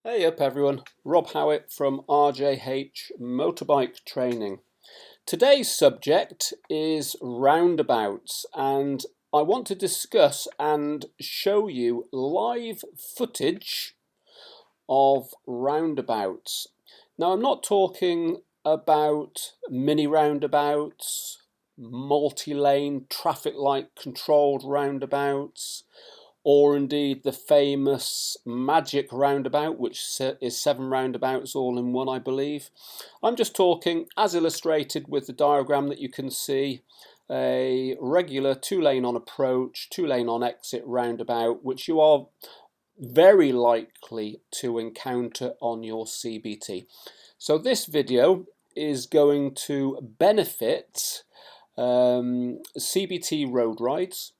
Hey up everyone, Rob Howitt from RJH Motorbike Training. Today's subject is roundabouts, and I want to discuss and show you live footage of roundabouts. Now I'm not talking about mini roundabouts, multi-lane traffic light controlled roundabouts, or indeed the famous magic roundabout, which is 7 roundabouts all in one, I believe. I'm just talking, as illustrated with the diagram that you can see, a regular 2-lane on approach, 2-lane on exit roundabout, which you are very likely to encounter on your CBT. So this video is going to benefit CBT road rides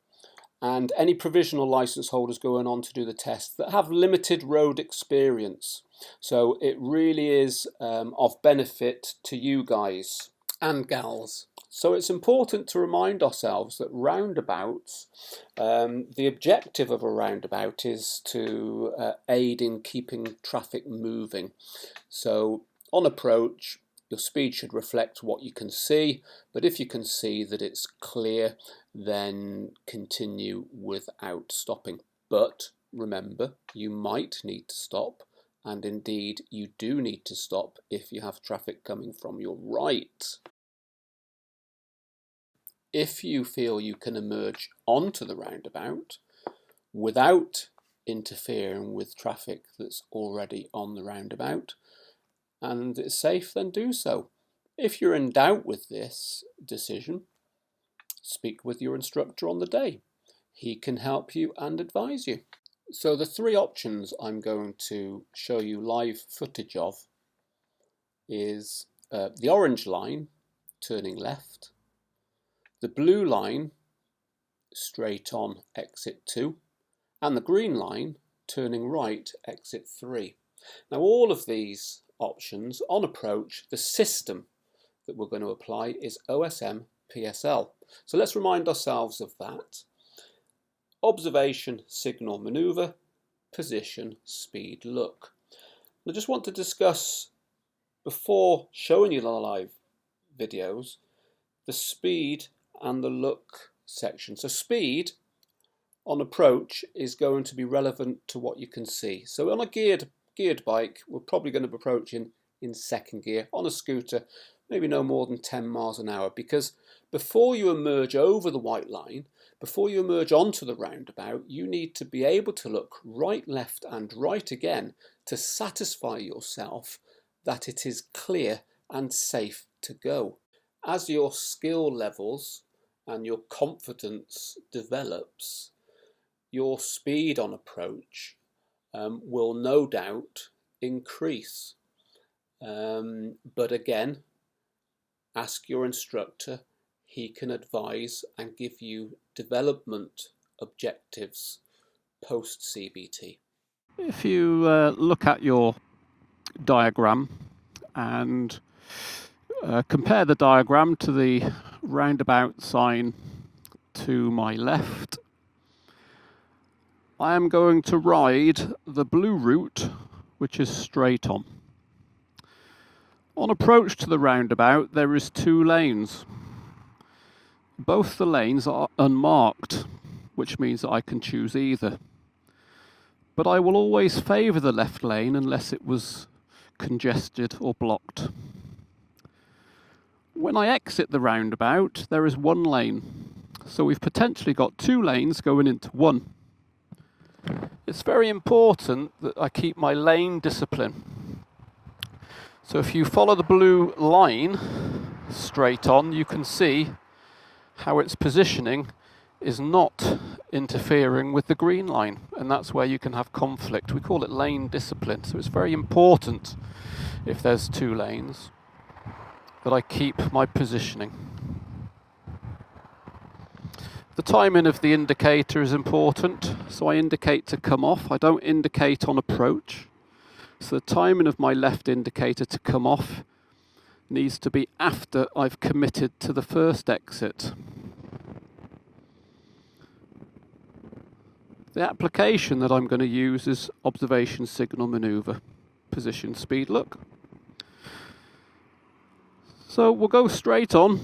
and any provisional license holders going on to do the test that have limited road experience. So it really is of benefit to you guys and gals. So it's important to remind ourselves that roundabouts, the objective of a roundabout is to aid in keeping traffic moving. So on approach, your speed should reflect what you can see, but if you can see that it's clear, then continue without stopping. But remember, you might need to stop, and indeed you do need to stop if you have traffic coming from your right. If you feel you can emerge onto the roundabout without interfering with traffic that's already on the roundabout, and it's safe, then do so. If you're in doubt with this decision, speak with your instructor on the day. He can help you and advise you. So the 3 options I'm going to show you live footage of is the orange line turning left, the blue line straight on exit 2, and the green line turning right exit 3. Now all of these options on approach, the system that we're going to apply is OSM PSL. So let's remind ourselves of that. Observation, signal, maneuver, position, speed, look. I just want to discuss, before showing you the live videos, the speed and the look section. So speed on approach is going to be relevant to what you can see. So on a geared bike, we're probably going to be approaching in 2nd gear. On a scooter, maybe no more than 10 miles an hour, because before you emerge over the white line, before you emerge onto the roundabout, you need to be able to look right, left and right again to satisfy yourself that it is clear and safe to go. As your skill levels and your confidence develops, your speed on approach will no doubt increase. But again, ask your instructor. He can advise and give you development objectives post CBT. If you look at your diagram and compare the diagram to the roundabout sign to my left, I am going to ride the blue route, which is straight on. On approach to the roundabout, there is 2 lanes. Both the lanes are unmarked, which means that I can choose either. But I will always favour the left lane unless it was congested or blocked. When I exit the roundabout, there is 1 lane. So we've potentially got 2 lanes going into 1. It's very important that I keep my lane discipline. So if you follow the blue line straight on, you can see how its positioning is not interfering with the green line, and that's where you can have conflict. We call it lane discipline. So it's very important, if there's 2 lanes, that I keep my positioning. The timing of the indicator is important, so I indicate to come off. I don't indicate on approach. So the timing of my left indicator to come off needs to be after I've committed to the first exit. The application that I'm going to use is observation, signal, manoeuvre, position, speed, look. So we'll go straight on.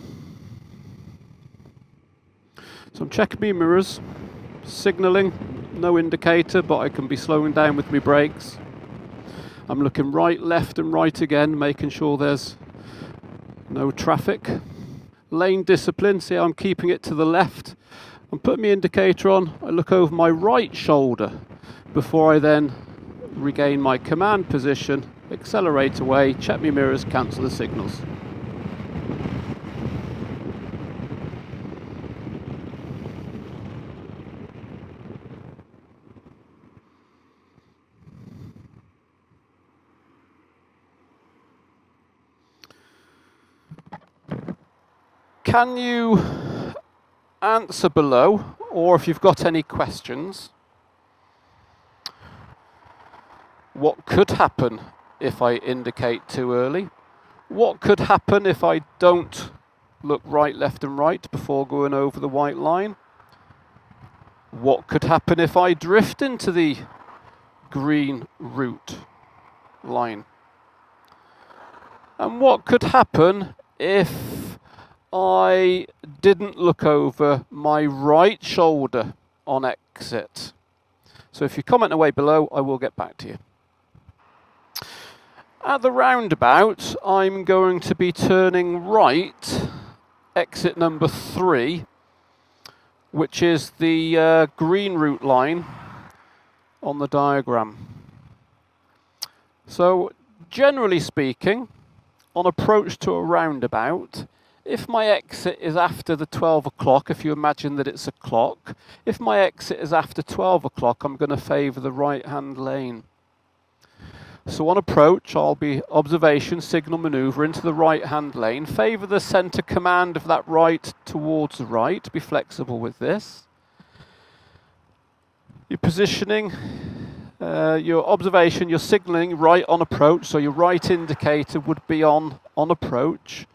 So I'm checking my mirrors, signalling, no indicator, but I can be slowing down with my brakes. I'm looking right, left and right again, making sure there's no traffic. Lane discipline, see how I'm keeping it to the left. I'm putting my indicator on, I look over my right shoulder before I then regain my command position, accelerate away, check my mirrors, cancel the signals. Can you answer below, or if you've got any questions, what could happen if I indicate too early? What could happen if I don't look right, left and right before going over the white line? What could happen if I drift into the green route line? And what could happen if I didn't look over my right shoulder on exit? So if you comment away below, I will get back to you. At the roundabout, I'm going to be turning right, exit number 3, which is the green route line on the diagram. So generally speaking, on approach to a roundabout, if my exit is after the 12 o'clock, if you imagine that it's a clock, if my exit is after 12 o'clock, I'm going to favour the right-hand lane. So on approach, I'll be observation, signal, manoeuvre into the right-hand lane, favour the centre command of that right towards the right, be flexible with this. Your positioning, your observation, your signalling right on approach, so your right indicator would be on approach.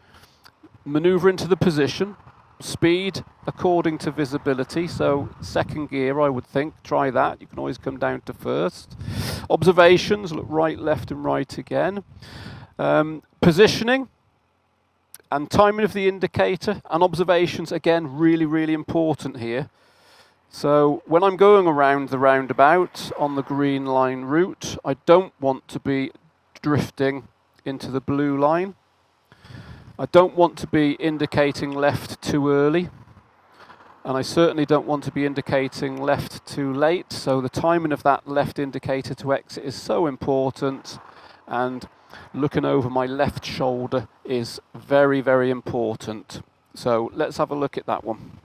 Manoeuvre into the position, speed according to visibility, so second gear I would think, try that, you can always come down to first. Observations, look right, left and right again. Positioning and timing of the indicator and observations, again, really, really important here. So when I'm going around the roundabout on the green line route, I don't want to be drifting into the blue line. I don't want to be indicating left too early, and I certainly don't want to be indicating left too late, so the timing of that left indicator to exit is so important, and looking over my left shoulder is very, very important. So let's have a look at that one.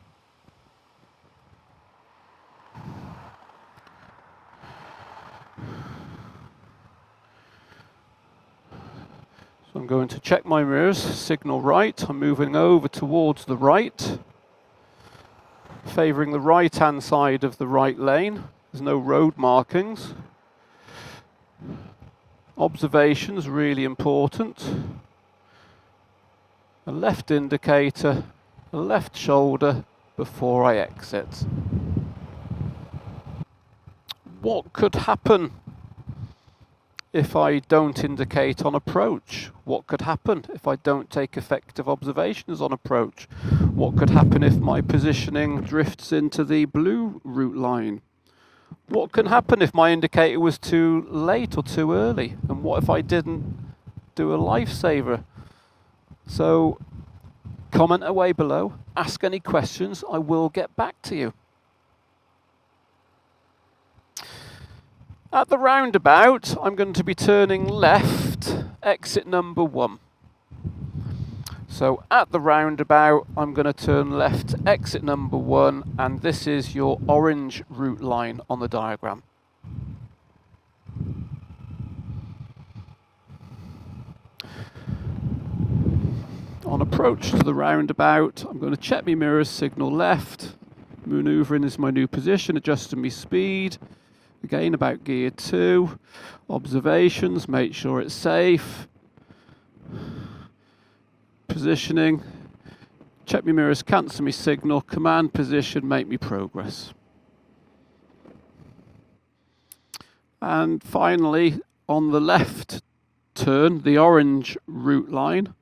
I'm going to check my mirrors, signal right, I'm moving over towards the right, favouring the right-hand side of the right lane, there's no road markings. Observations, really important. A left indicator, a left shoulder before I exit. What could happen if I don't indicate on approach? What could happen if I don't take effective observations on approach? What could happen if my positioning drifts into the blue route line? What can happen if my indicator was too late or too early? And what if I didn't do a lifesaver? So comment away below, ask any questions, I will get back to you. At the roundabout, I'm going to be turning left, exit number 1. So at the roundabout, I'm going to turn left, exit number 1, and this is your orange route line on the diagram. On approach to the roundabout, I'm going to check my mirrors, signal left, manoeuvring is my new position, adjusting my speed. Again, about gear 2, observations, make sure it's safe, positioning, check my mirrors, cancel my signal, command position, make me progress. And finally, on the left turn, the orange route line,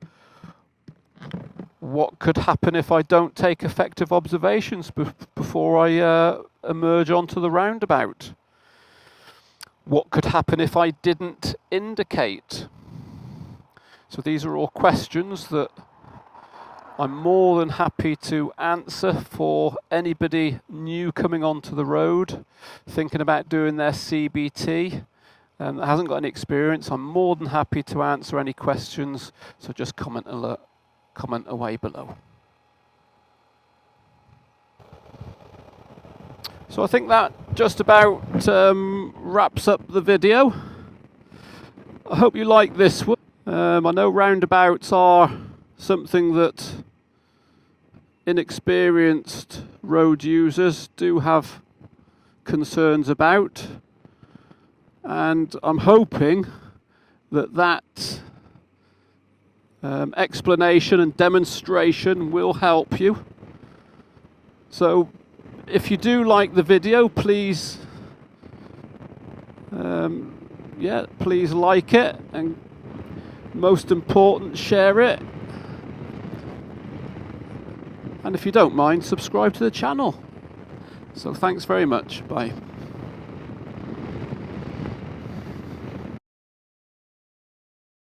what could happen if I don't take effective observations before I emerge onto the roundabout? What could happen if I didn't indicate? So these are all questions that I'm more than happy to answer for anybody new coming onto the road, thinking about doing their CBT, that hasn't got any experience. I'm more than happy to answer any questions, so just comment away below. So I think that just about wraps up the video. I hope you like this one. I know roundabouts are something that inexperienced road users do have concerns about, and I'm hoping that explanation and demonstration will help you. So if you do like the video, please please like it, and most important, share it. And if you don't mind, subscribe to the channel. So thanks very much. Bye.